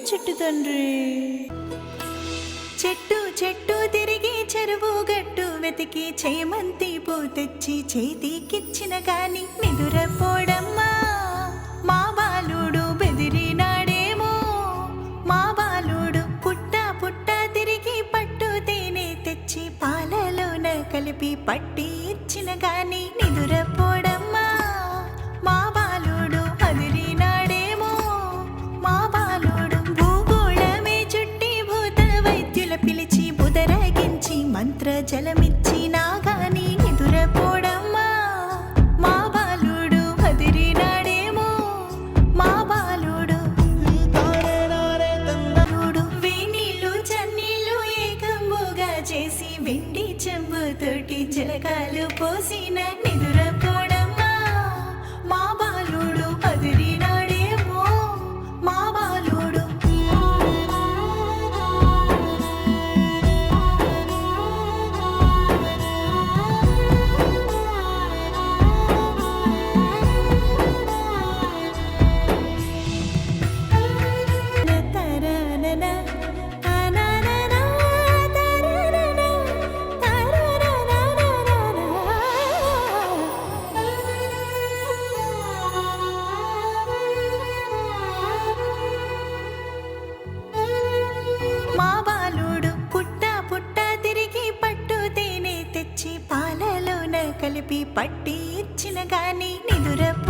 చెట్టు తండ్రి. చెట్టు చెట్టు తిరిగి చెరువు గట్టు వెతికి చేమంతి పూ తెచ్చి చేతికిచ్చిన గాని నిదురపోడమ్మా. మా బాలుడు బెదిరినాడేమో, మా బాలుడు పుట్ట పుట్ట తిరిగి పట్టు తేనె తెచ్చి పాలలోన కలిపి పట్టి ఇచ్చిన గాని నిదురపోడమ్మా. మా బాలుడు అదిరినాడేమో, మా బాలుడు భూగోళమే చుట్టి భూత వైద్యుల పిలిచి బుదరగించి మంత్ర జలమిచ్చినా గాని నిదురపోడమ్మా. మా బాలుడు అదిరినాడేమో, మా బాలుడు వేణీళ్ళు చన్నీళ్ళు ఏకంబుగా చేసి వెండి చెంబుతోటి జలకాలు పోసిన నిదురపోడమ్మా. మా బాలుడు అదిరినాడేమో, మా బాలుడు తరనన తననన తరనన మా బాలుడు పుట్ట పుట్ట తిరిగి పట్టు తేనె తెచ్చి పాలలోన కలిపి పట్టి ఇచ్చిన గాని నిదురపో